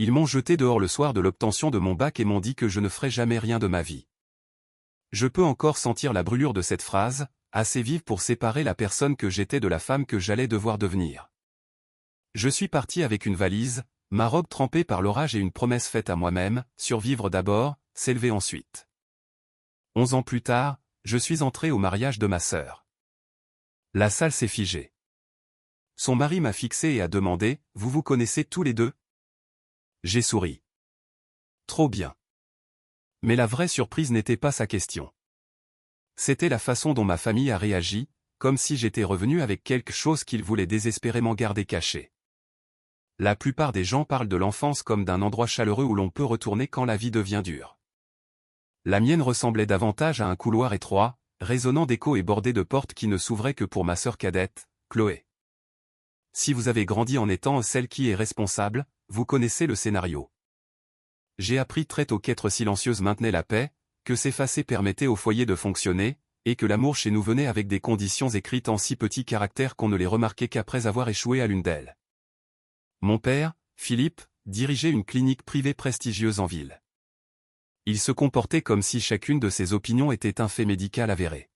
Ils m'ont jeté dehors le soir de l'obtention de mon bac et m'ont dit que je ne ferais jamais rien de ma vie. Je peux encore sentir la brûlure de cette phrase, assez vive pour séparer la personne que j'étais de la femme que j'allais devoir devenir. Je suis parti avec une valise, ma robe trempée par l'orage et une promesse faite à moi-même, survivre d'abord, s'élever ensuite. 11 ans plus tard, je suis entré au mariage de ma sœur. La salle s'est figée. Son mari m'a fixé et a demandé « Vous vous connaissez tous les deux ?» J'ai souri. Trop bien. Mais la vraie surprise n'était pas sa question. C'était la façon dont ma famille a réagi, comme si j'étais revenu avec quelque chose qu'ils voulaient désespérément garder caché. La plupart des gens parlent de l'enfance comme d'un endroit chaleureux où l'on peut retourner quand la vie devient dure. La mienne ressemblait davantage à un couloir étroit, résonnant d'échos et bordé de portes qui ne s'ouvraient que pour ma sœur cadette, Chloé. Si vous avez grandi en étant celle qui est responsable, vous connaissez le scénario. J'ai appris très tôt qu'être silencieuse maintenait la paix, que s'effacer permettait au foyer de fonctionner, et que l'amour chez nous venait avec des conditions écrites en si petits caractères qu'on ne les remarquait qu'après avoir échoué à l'une d'elles. Mon père, Philippe, dirigeait une clinique privée prestigieuse en ville. Il se comportait comme si chacune de ses opinions était un fait médical avéré.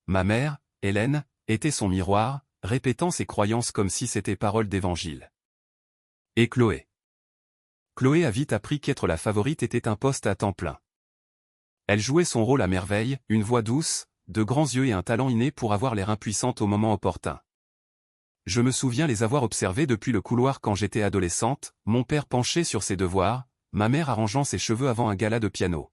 Ma mère, Hélène, était son miroir, répétant ses croyances comme si c'était paroles d'évangile. Et Chloé. Chloé a vite appris qu'être la favorite était un poste à temps plein. Elle jouait son rôle à merveille, une voix douce, de grands yeux et un talent inné pour avoir l'air impuissante au moment opportun. Je me souviens les avoir observés depuis le couloir quand j'étais adolescente, mon père penché sur ses devoirs, ma mère arrangeant ses cheveux avant un gala de piano.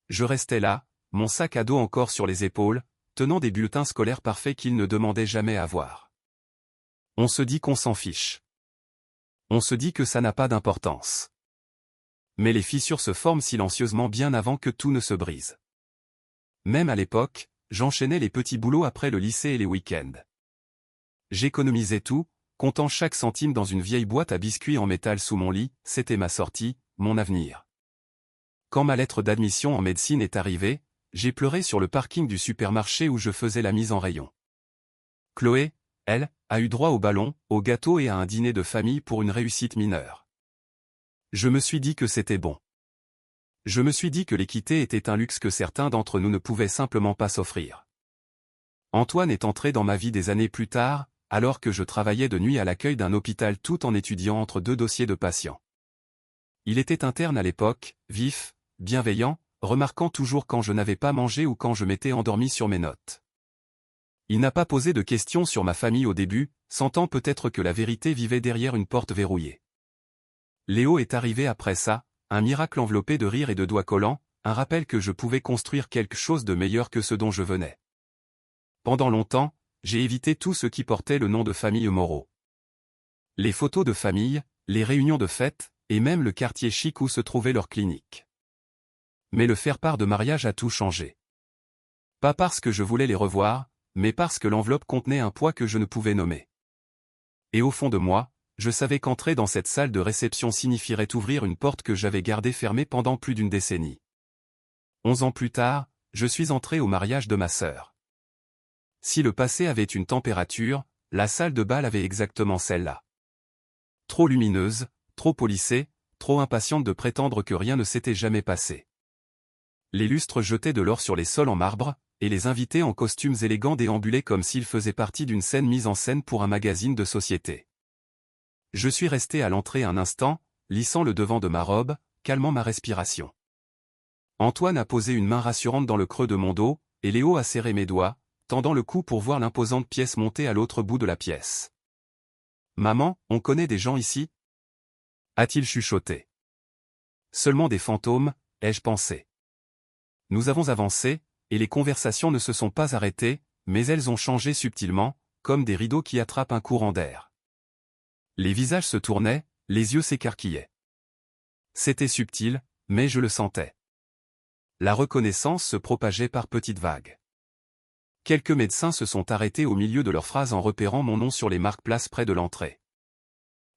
Je restais là, mon sac à dos encore sur les épaules, tenant des bulletins scolaires parfaits qu'ils ne demandaient jamais à voir. On se dit qu'on s'en fiche. On se dit que ça n'a pas d'importance. Mais les fissures se forment silencieusement bien avant que tout ne se brise. Même à l'époque, j'enchaînais les petits boulots après le lycée et les week-ends. J'économisais tout, comptant chaque centime dans une vieille boîte à biscuits en métal sous mon lit, c'était ma sortie, mon avenir. Quand ma lettre d'admission en médecine est arrivée, j'ai pleuré sur le parking du supermarché où je faisais la mise en rayon. Chloé, elle, a eu droit au ballon, au gâteau et à un dîner de famille pour une réussite mineure. Je me suis dit que c'était bon. Je me suis dit que l'équité était un luxe que certains d'entre nous ne pouvaient simplement pas s'offrir. Antoine est entré dans ma vie des années plus tard, alors que je travaillais de nuit à l'accueil d'un hôpital tout en étudiant entre deux dossiers de patients. Il était interne à l'époque, vif, bienveillant, remarquant toujours quand je n'avais pas mangé ou quand je m'étais endormi sur mes notes. Il n'a pas posé de questions sur ma famille au début, sentant peut-être que la vérité vivait derrière une porte verrouillée. Léo est arrivé après ça, un miracle enveloppé de rire et de doigts collants, un rappel que je pouvais construire quelque chose de meilleur que ce dont je venais. Pendant longtemps, j'ai évité tout ce qui portait le nom de famille Moreau. Les photos de famille, les réunions de fête, et même le quartier chic où se trouvait leur clinique. Mais le faire-part de mariage a tout changé. Pas parce que je voulais les revoir, mais parce que l'enveloppe contenait un poids que je ne pouvais nommer. Et au fond de moi, je savais qu'entrer dans cette salle de réception signifierait ouvrir une porte que j'avais gardée fermée pendant plus d'une décennie. 11 ans plus tard, je suis entré au mariage de ma sœur. Si le passé avait une température, la salle de bal avait exactement celle-là. Trop lumineuse, trop polissée, trop impatiente de prétendre que rien ne s'était jamais passé. Les lustres jetaient de l'or sur les sols en marbre, et les invités en costumes élégants déambulaient comme s'ils faisaient partie d'une scène mise en scène pour un magazine de société. Je suis resté à l'entrée un instant, lissant le devant de ma robe, calmant ma respiration. Antoine a posé une main rassurante dans le creux de mon dos, et Léo a serré mes doigts, tendant le cou pour voir l'imposante pièce montée à l'autre bout de la pièce. « Maman, on connaît des gens ici ?» a-t-il chuchoté. Seulement des fantômes, ai-je pensé. Nous avons avancé, et les conversations ne se sont pas arrêtées, mais elles ont changé subtilement, comme des rideaux qui attrapent un courant d'air. Les visages se tournaient, les yeux s'écarquillaient. C'était subtil, mais je le sentais. La reconnaissance se propageait par petites vagues. Quelques médecins se sont arrêtés au milieu de leurs phrases en repérant mon nom sur les marque-places près de l'entrée.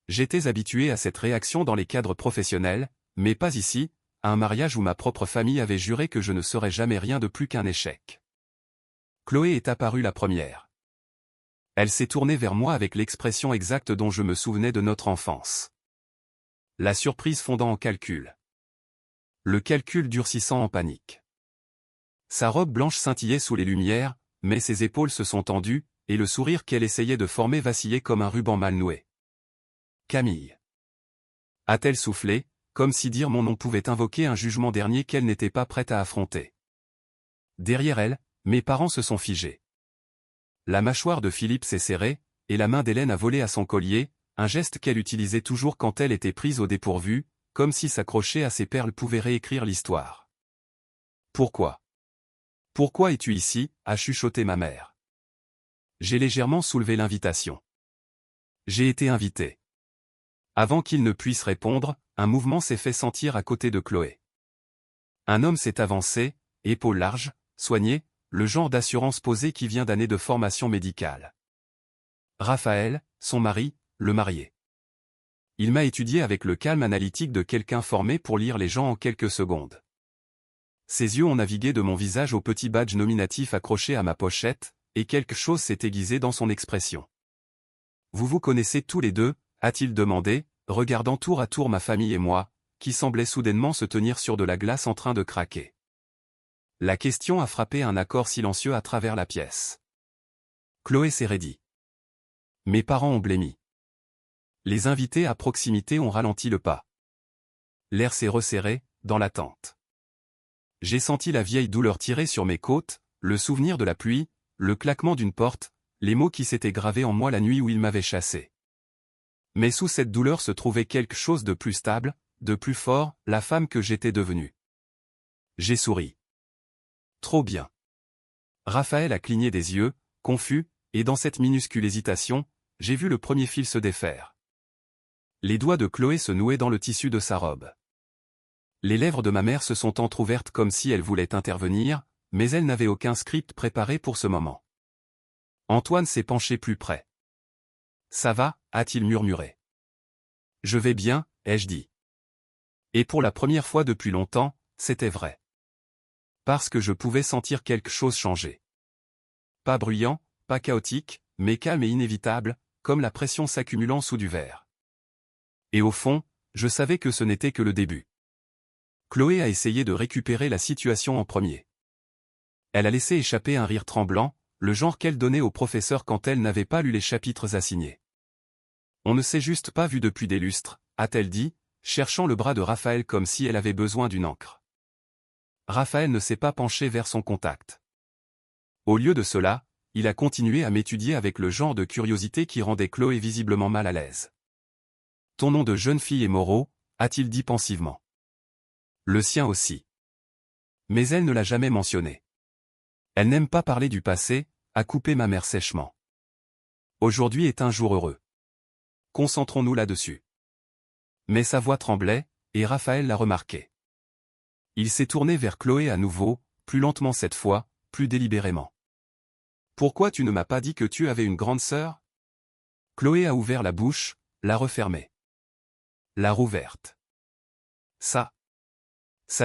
J'étais habitué à cette réaction dans les cadres professionnels, mais pas ici, à un mariage où ma propre famille avait juré que je ne serais jamais rien de plus qu'un échec. Chloé est apparue la première. Elle s'est tournée vers moi avec l'expression exacte dont je me souvenais de notre enfance. La surprise fondant en calcul. Le calcul durcissant en panique. Sa robe blanche scintillait sous les lumières, mais ses épaules se sont tendues, et le sourire qu'elle essayait de former vacillait comme un ruban mal noué. Camille. A-t-elle soufflé, comme si dire mon nom pouvait invoquer un jugement dernier qu'elle n'était pas prête à affronter. Derrière elle, mes parents se sont figés. La mâchoire de Philippe s'est serrée, et la main d'Hélène a volé à son collier, un geste qu'elle utilisait toujours quand elle était prise au dépourvu, comme si s'accrocher à ses perles pouvait réécrire l'histoire. Pourquoi? Pourquoi es-tu ici? A chuchoté ma mère. J'ai légèrement soulevé l'invitation. J'ai été invité. Avant qu'il ne puisse répondre, un mouvement s'est fait sentir à côté de Chloé. Un homme s'est avancé, épaules larges, soigné, le genre d'assurance posée qui vient d'années de formation médicale. Raphaël, son mari, le marié. Il m'a étudié avec le calme analytique de quelqu'un formé pour lire les gens en quelques secondes. Ses yeux ont navigué de mon visage au petit badge nominatif accroché à ma pochette, et quelque chose s'est aiguisé dans son expression. Vous vous connaissez tous les deux, a-t-il demandé, regardant tour à tour ma famille et moi, qui semblaient soudainement se tenir sur de la glace en train de craquer. La question a frappé un accord silencieux à travers la pièce. Chloé s'est raidie. Mes parents ont blêmi. Les invités à proximité ont ralenti le pas. L'air s'est resserré, dans l'attente. J'ai senti la vieille douleur tirer sur mes côtes, le souvenir de la pluie, le claquement d'une porte, les mots qui s'étaient gravés en moi la nuit où il m'avait chassé. Mais sous cette douleur se trouvait quelque chose de plus stable, de plus fort, la femme que j'étais devenue. J'ai souri. Trop bien. Raphaël a cligné des yeux, confus, et dans cette minuscule hésitation, j'ai vu le premier fil se défaire. Les doigts de Chloé se nouaient dans le tissu de sa robe. Les lèvres de ma mère se sont entr'ouvertes comme si elle voulait intervenir, mais elle n'avait aucun script préparé pour ce moment. Antoine s'est penché plus près. Ça va, a-t-il murmuré. Je vais bien, ai-je dit. Et pour la première fois depuis longtemps, c'était vrai. Parce que je pouvais sentir quelque chose changer. Pas bruyant, pas chaotique, mais calme et inévitable, comme la pression s'accumulant sous du verre. Et au fond, je savais que ce n'était que le début. Chloé a essayé de récupérer la situation en premier. Elle a laissé échapper un rire tremblant, le genre qu'elle donnait au professeur quand elle n'avait pas lu les chapitres assignés. On ne s'est juste pas vu depuis des lustres, a-t-elle dit, cherchant le bras de Raphaël comme si elle avait besoin d'une encre. Raphaël ne s'est pas penché vers son contact. Au lieu de cela, il a continué à m'étudier avec le genre de curiosité qui rendait Chloé visiblement mal à l'aise. Ton nom de jeune fille est Moreau, a-t-il dit pensivement. Le sien aussi. Mais elle ne l'a jamais mentionné. Elle n'aime pas parler du passé, a coupé ma mère sèchement. Aujourd'hui est un jour heureux. Concentrons-nous là-dessus. Mais sa voix tremblait, et Raphaël l'a remarqué. Il s'est tourné vers Chloé à nouveau, plus lentement cette fois, plus délibérément. Pourquoi tu ne m'as pas dit que tu avais une grande sœur? Chloé a ouvert la bouche, l'a refermée. L'a rouverte. Ça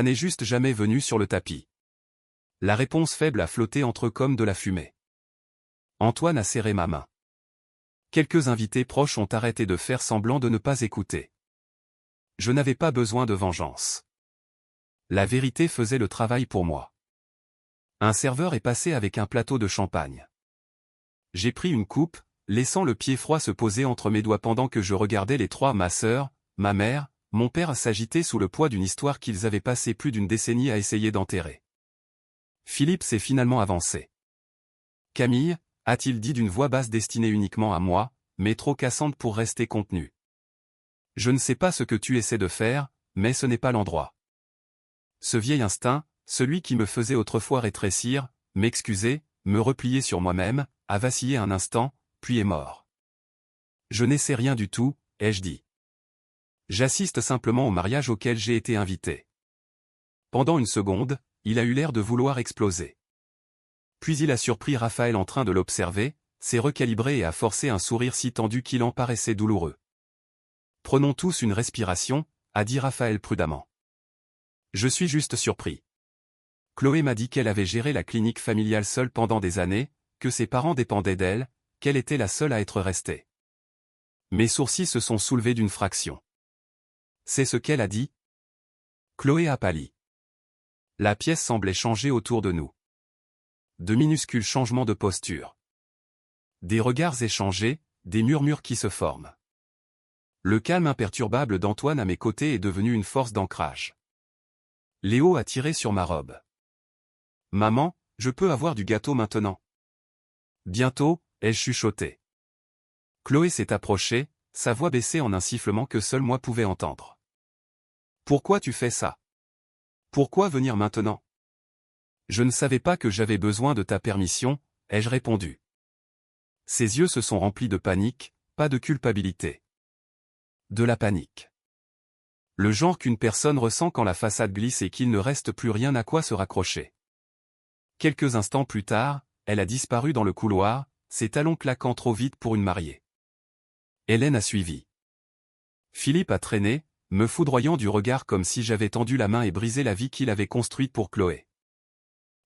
n'est juste jamais venu sur le tapis. La réponse faible a flotté entre eux comme de la fumée. Antoine a serré ma main. Quelques invités proches ont arrêté de faire semblant de ne pas écouter. Je n'avais pas besoin de vengeance. La vérité faisait le travail pour moi. Un serveur est passé avec un plateau de champagne. J'ai pris une coupe, laissant le pied froid se poser entre mes doigts pendant que je regardais les trois, ma sœur, ma mère, mon père s'agiter sous le poids d'une histoire qu'ils avaient passé plus d'une décennie à essayer d'enterrer. Philippe s'est finalement avancé. Camille, a-t-il dit d'une voix basse destinée uniquement à moi, mais trop cassante pour rester contenue. Je ne sais pas ce que tu essaies de faire, mais ce n'est pas l'endroit. Ce vieil instinct, celui qui me faisait autrefois rétrécir, m'excuser, me replier sur moi-même, a vacillé un instant, puis est mort. Je n'essaie rien du tout, ai-je dit. J'assiste simplement au mariage auquel j'ai été invité. Pendant une seconde, il a eu l'air de vouloir exploser. Puis il a surpris Raphaël en train de l'observer, s'est recalibré et a forcé un sourire si tendu qu'il en paraissait douloureux. Prenons tous une respiration, a dit Raphaël prudemment. Je suis juste surpris. Chloé m'a dit qu'elle avait géré la clinique familiale seule pendant des années, que ses parents dépendaient d'elle, qu'elle était la seule à être restée. Mes sourcils se sont soulevés d'une fraction. C'est ce qu'elle a dit? Chloé a pâli. La pièce semblait changer autour de nous. De minuscules changements de posture. Des regards échangés, des murmures qui se forment. Le calme imperturbable d'Antoine à mes côtés est devenu une force d'ancrage. Léo a tiré sur ma robe. Maman, je peux avoir du gâteau maintenant? Bientôt, ai-je chuchoté. Chloé s'est approchée, sa voix baissée en un sifflement que seul moi pouvais entendre. Pourquoi tu fais ça? Pourquoi venir maintenant? Je ne savais pas que j'avais besoin de ta permission, ai-je répondu. Ses yeux se sont remplis de panique, pas de culpabilité. De la panique. Le genre qu'une personne ressent quand la façade glisse et qu'il ne reste plus rien à quoi se raccrocher. Quelques instants plus tard, elle a disparu dans le couloir, ses talons claquant trop vite pour une mariée. Hélène a suivi. Philippe a traîné, me foudroyant du regard comme si j'avais tendu la main et brisé la vie qu'il avait construite pour Chloé.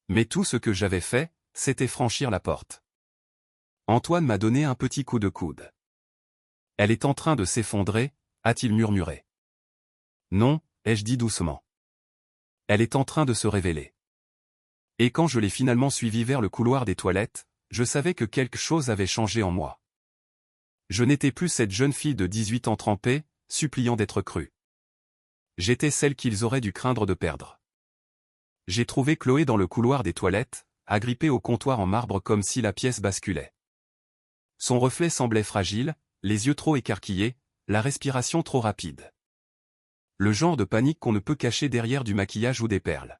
Mais tout ce que j'avais fait, c'était franchir la porte. Antoine m'a donné un petit coup de coude. Elle est en train de s'effondrer, a-t-il murmuré. Non, ai-je dit doucement. Elle est en train de se révéler. Et quand je l'ai finalement suivie vers le couloir des toilettes, je savais que quelque chose avait changé en moi. Je n'étais plus cette jeune fille de 18 ans trempée, suppliant d'être crue. J'étais celle qu'ils auraient dû craindre de perdre. J'ai trouvé Chloé dans le couloir des toilettes, agrippée au comptoir en marbre comme si la pièce basculait. Son reflet semblait fragile, les yeux trop écarquillés, la respiration trop rapide. Le genre de panique qu'on ne peut cacher derrière du maquillage ou des perles.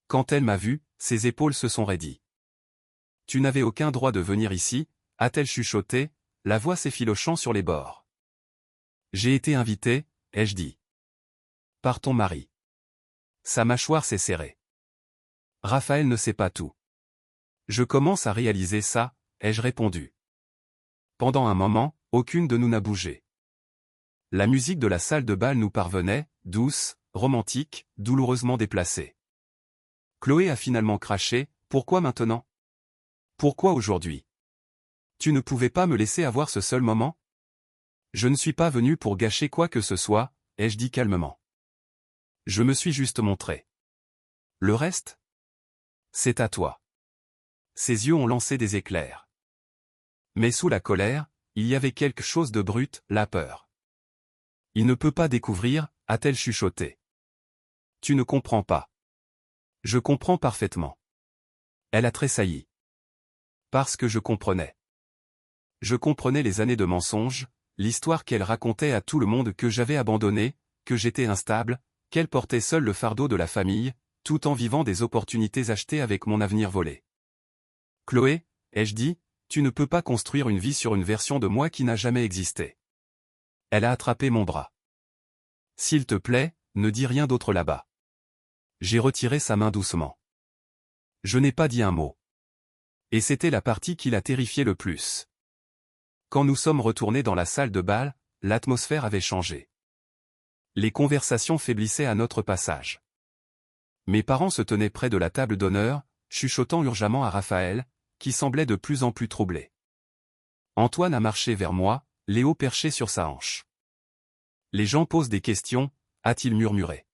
Quand elle m'a vu, ses épaules se sont raidies. Tu n'avais aucun droit de venir ici, a-t-elle chuchoté, la voix s'effilochant sur les bords. J'ai été invitée, ai-je dit. Par ton mari. Sa mâchoire s'est serrée. Raphaël ne sait pas tout. Je commence à réaliser ça, ai-je répondu. Pendant un moment, aucune de nous n'a bougé. La musique de la salle de bal nous parvenait, douce, romantique, douloureusement déplacée. Chloé a finalement craché, pourquoi maintenant? Pourquoi aujourd'hui? Tu ne pouvais pas me laisser avoir ce seul moment? Je ne suis pas venu pour gâcher quoi que ce soit, ai-je dit calmement. Je me suis juste montré. Le reste? C'est à toi. Ses yeux ont lancé des éclairs. Mais sous la colère, il y avait quelque chose de brut, la peur. Il ne peut pas découvrir, a-t-elle chuchoté. Tu ne comprends pas. Je comprends parfaitement. Elle a tressailli. Parce que je comprenais. Je comprenais les années de mensonges, l'histoire qu'elle racontait à tout le monde que j'avais abandonné, que j'étais instable, qu'elle portait seule le fardeau de la famille, tout en vivant des opportunités achetées avec mon avenir volé. Chloé, ai-je dit, tu ne peux pas construire une vie sur une version de moi qui n'a jamais existé. Elle a attrapé mon bras. S'il te plaît, ne dis rien d'autre là-bas. J'ai retiré sa main doucement. Je n'ai pas dit un mot. Et c'était la partie qui l'a terrifié le plus. Quand nous sommes retournés dans la salle de bal, l'atmosphère avait changé. Les conversations faiblissaient à notre passage. Mes parents se tenaient près de la table d'honneur, chuchotant urgemment à Raphaël, qui semblait de plus en plus troublé. Antoine a marché vers moi, Léo perché sur sa hanche. Les gens posent des questions, a-t-il murmuré.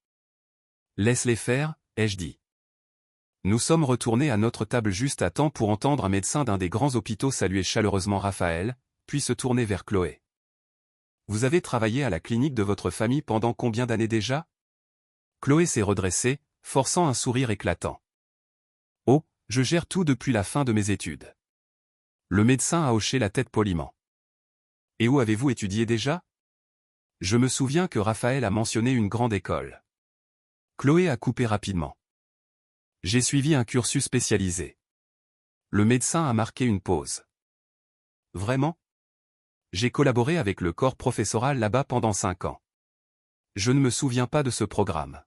Laisse-les faire, ai-je dit. Nous sommes retournés à notre table juste à temps pour entendre un médecin d'un des grands hôpitaux saluer chaleureusement Raphaël, puis se tourner vers Chloé. Vous avez travaillé à la clinique de votre famille pendant combien d'années déjà? Chloé s'est redressée, forçant un sourire éclatant. Oh, je gère tout depuis la fin de mes études. Le médecin a hoché la tête poliment. Et où avez-vous étudié déjà? Je me souviens que Raphaël a mentionné une grande école. Chloé a coupé rapidement. J'ai suivi un cursus spécialisé. Le médecin a marqué une pause. Vraiment? J'ai collaboré avec le corps professoral là-bas pendant 5 ans. Je ne me souviens pas de ce programme.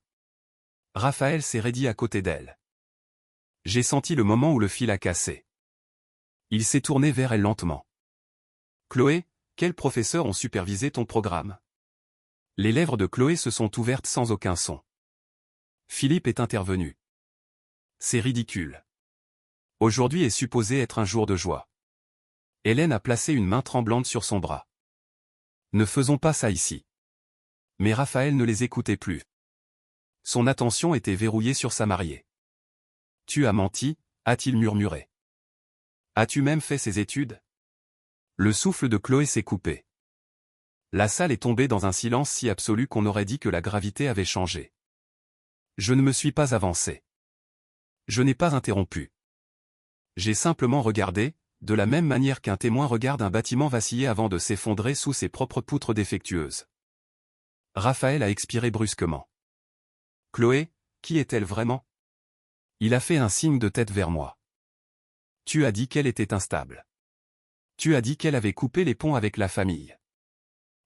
Raphaël s'est raidi à côté d'elle. J'ai senti le moment où le fil a cassé. Il s'est tourné vers elle lentement. Chloé, quels professeurs ont supervisé ton programme? Les lèvres de Chloé se sont ouvertes sans aucun son. Philippe est intervenu. C'est ridicule. Aujourd'hui est supposé être un jour de joie. Hélène a placé une main tremblante sur son bras. Ne faisons pas ça ici. Mais Raphaël ne les écoutait plus. Son attention était verrouillée sur sa mariée. Tu as menti, a-t-il murmuré. As-tu même fait ses études? Le souffle de Chloé s'est coupé. La salle est tombée dans un silence si absolu qu'on aurait dit que la gravité avait changé. Je ne me suis pas avancé. Je n'ai pas interrompu. J'ai simplement regardé, de la même manière qu'un témoin regarde un bâtiment vaciller avant de s'effondrer sous ses propres poutres défectueuses. Raphaël a expiré brusquement. Chloé, qui est-elle vraiment? Il a fait un signe de tête vers moi. Tu as dit qu'elle était instable. Tu as dit qu'elle avait coupé les ponts avec la famille.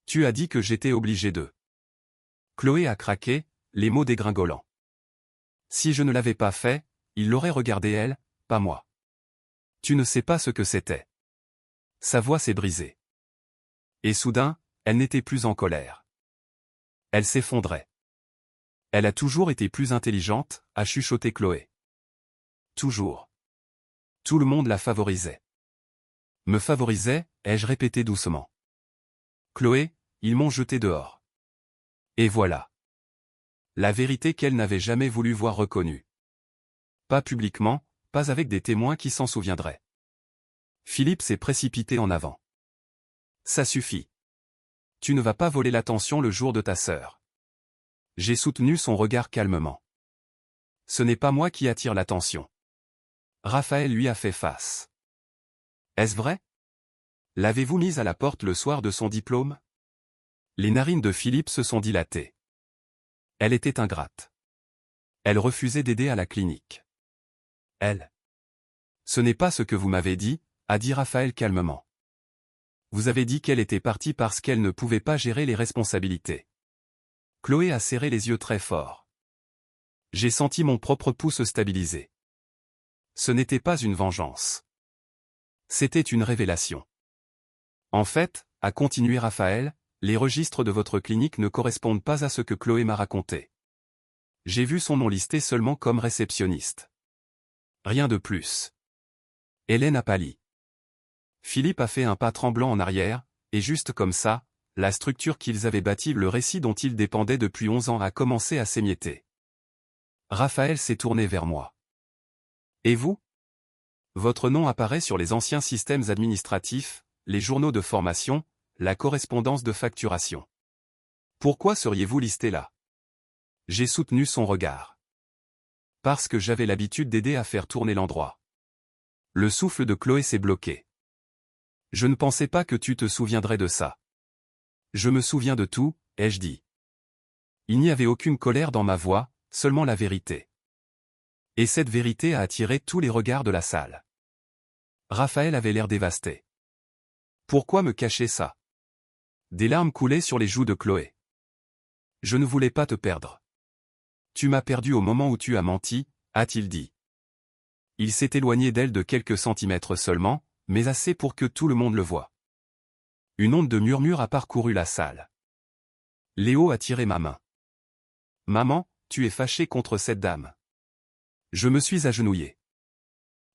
Tu as dit que j'étais obligé de... Chloé a craqué, les mots dégringolants. Si je ne l'avais pas fait, il l'aurait regardé elle, pas moi. Tu ne sais pas ce que c'était. Sa voix s'est brisée. Et soudain, elle n'était plus en colère. Elle s'effondrait. Elle a toujours été plus intelligente, a chuchoté Chloé. Toujours. Tout le monde la favorisait. Me favorisait, ai-je répété doucement. Chloé, ils m'ont jeté dehors. Et voilà. La vérité qu'elle n'avait jamais voulu voir reconnue. Pas publiquement, pas avec des témoins qui s'en souviendraient. Philippe s'est précipité en avant. Ça suffit. Tu ne vas pas voler l'attention le jour de ta sœur. J'ai soutenu son regard calmement. Ce n'est pas moi qui attire l'attention. Raphaël lui a fait face. Est-ce vrai? L'avez-vous mise à la porte le soir de son diplôme? Les narines de Philippe se sont dilatées. Elle était ingrate. Elle refusait d'aider à la clinique. Elle. Ce n'est pas ce que vous m'avez dit, a dit Raphaël calmement. Vous avez dit qu'elle était partie parce qu'elle ne pouvait pas gérer les responsabilités. Chloé a serré les yeux très fort. J'ai senti mon propre pouls se stabiliser. Ce n'était pas une vengeance. C'était une révélation. En fait, a continué Raphaël, les registres de votre clinique ne correspondent pas à ce que Chloé m'a raconté. J'ai vu son nom listé seulement comme réceptionniste. Rien de plus. Hélène a pâli. Philippe a fait un pas tremblant en arrière, et juste comme ça, la structure qu'ils avaient bâtie, le récit dont ils dépendaient depuis 11 ans a commencé à s'émietter. Raphaël s'est tourné vers moi. Et vous? Votre nom apparaît sur les anciens systèmes administratifs, les journaux de formation, la correspondance de facturation. Pourquoi seriez-vous listé là? J'ai soutenu son regard. Parce que j'avais l'habitude d'aider à faire tourner l'endroit. Le souffle de Chloé s'est bloqué. Je ne pensais pas que tu te souviendrais de ça. Je me souviens de tout, ai-je dit. Il n'y avait aucune colère dans ma voix, seulement la vérité. Et cette vérité a attiré tous les regards de la salle. Raphaël avait l'air dévasté. Pourquoi me cacher ça? Des larmes coulaient sur les joues de Chloé. Je ne voulais pas te perdre. Tu m'as perdu au moment où tu as menti, a-t-il dit. Il s'est éloigné d'elle de quelques centimètres seulement, mais assez pour que tout le monde le voie. Une onde de murmures a parcouru la salle. Léo a tiré ma main. Maman, tu es fâchée contre cette dame. Je me suis agenouillé.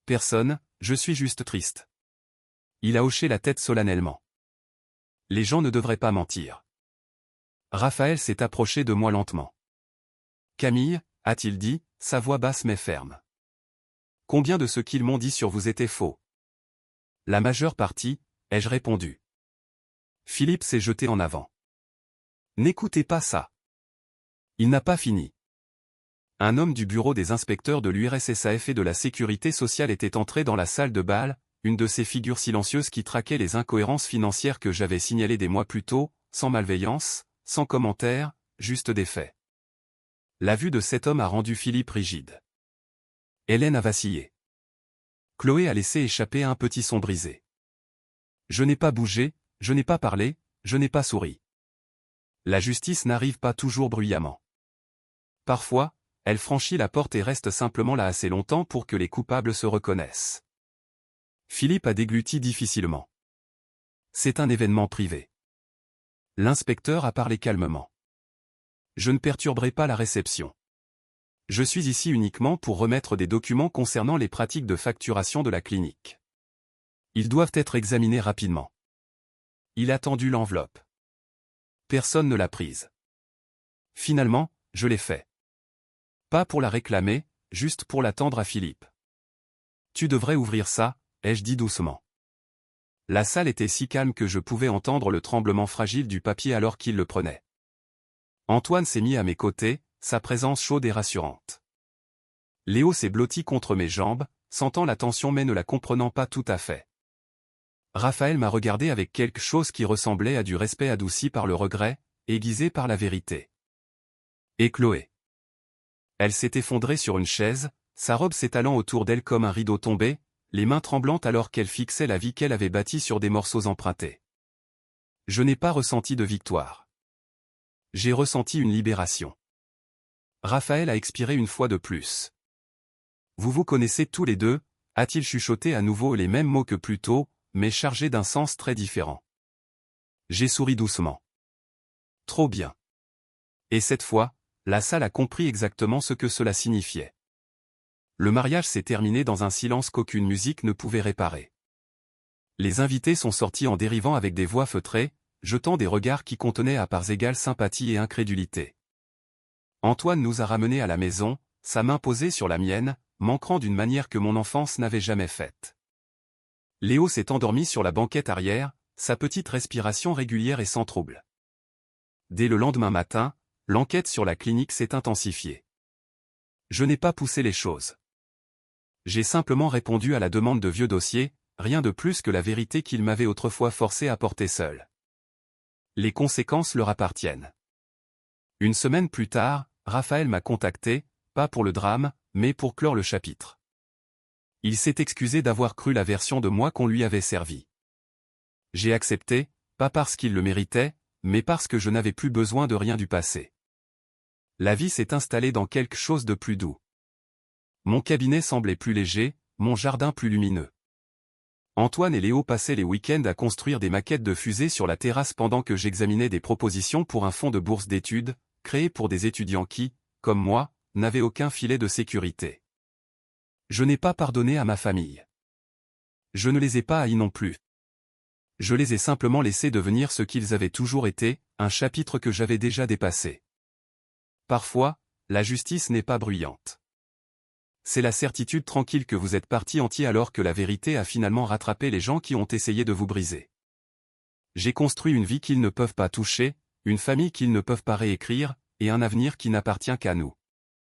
Personne, je suis juste triste. Il a hoché la tête solennellement. Les gens ne devraient pas mentir. Raphaël s'est approché de moi lentement. Camille, a-t-il dit, sa voix basse mais ferme. Combien de ce qu'ils m'ont dit sur vous était faux? La majeure partie, ai-je répondu. Philippe s'est jeté en avant. N'écoutez pas ça. Il n'a pas fini. Un homme du bureau des inspecteurs de l'URSSAF et de la sécurité sociale était entré dans la salle de bal, une de ces figures silencieuses qui traquaient les incohérences financières que j'avais signalées des mois plus tôt, sans malveillance, sans commentaire, juste des faits. La vue de cet homme a rendu Philippe rigide. Hélène a vacillé. Chloé a laissé échapper un petit son brisé. Je n'ai pas bougé, je n'ai pas parlé, je n'ai pas souri. La justice n'arrive pas toujours bruyamment. Parfois, elle franchit la porte et reste simplement là assez longtemps pour que les coupables se reconnaissent. Philippe a dégluti difficilement. C'est un événement privé. L'inspecteur a parlé calmement. Je ne perturberai pas la réception. Je suis ici uniquement pour remettre des documents concernant les pratiques de facturation de la clinique. Ils doivent être examinés rapidement. Il a tendu l'enveloppe. Personne ne l'a prise. Finalement, je l'ai fait. Pas pour la réclamer, juste pour la tendre à Philippe. Tu devrais ouvrir ça, ai-je dit doucement. La salle était si calme que je pouvais entendre le tremblement fragile du papier alors qu'il le prenait. Antoine s'est mis à mes côtés, sa présence chaude et rassurante. Léo s'est blotti contre mes jambes, sentant la tension mais ne la comprenant pas tout à fait. Raphaël m'a regardé avec quelque chose qui ressemblait à du respect adouci par le regret, aiguisé par la vérité. Et Chloé. Elle s'est effondrée sur une chaise, sa robe s'étalant autour d'elle comme un rideau tombé, les mains tremblantes alors qu'elle fixait la vie qu'elle avait bâtie sur des morceaux empruntés. Je n'ai pas ressenti de victoire. J'ai ressenti une libération. Raphaël a expiré une fois de plus. Vous vous connaissez tous les deux, a-t-il chuchoté à nouveau les mêmes mots que plus tôt, mais chargés d'un sens très différent. J'ai souri doucement. Trop bien. Et cette fois, la salle a compris exactement ce que cela signifiait. Le mariage s'est terminé dans un silence qu'aucune musique ne pouvait réparer. Les invités sont sortis en dérivant avec des voix feutrées, jetant des regards qui contenaient à parts égales sympathie et incrédulité. Antoine nous a ramenés à la maison, sa main posée sur la mienne, m'ancrant d'une manière que mon enfance n'avait jamais faite. Léo s'est endormi sur la banquette arrière, sa petite respiration régulière et sans trouble. Dès le lendemain matin, l'enquête sur la clinique s'est intensifiée. Je n'ai pas poussé les choses. J'ai simplement répondu à la demande de vieux dossiers, rien de plus que la vérité qu'il m'avait autrefois forcé à porter seul. Les conséquences leur appartiennent. Une semaine plus tard, Raphaël m'a contacté, pas pour le drame, mais pour clore le chapitre. Il s'est excusé d'avoir cru la version de moi qu'on lui avait servie. J'ai accepté, pas parce qu'il le méritait, mais parce que je n'avais plus besoin de rien du passé. La vie s'est installée dans quelque chose de plus doux. Mon cabinet semblait plus léger, mon jardin plus lumineux. Antoine et Léo passaient les week-ends à construire des maquettes de fusées sur la terrasse pendant que j'examinais des propositions pour un fonds de bourse d'études, créé pour des étudiants qui, comme moi, n'avaient aucun filet de sécurité. Je n'ai pas pardonné à ma famille. Je ne les ai pas haïs non plus. Je les ai simplement laissés devenir ce qu'ils avaient toujours été, un chapitre que j'avais déjà dépassé. Parfois, la justice n'est pas bruyante. C'est la certitude tranquille que vous êtes parti entier alors que la vérité a finalement rattrapé les gens qui ont essayé de vous briser. J'ai construit une vie qu'ils ne peuvent pas toucher, une famille qu'ils ne peuvent pas réécrire, et un avenir qui n'appartient qu'à nous.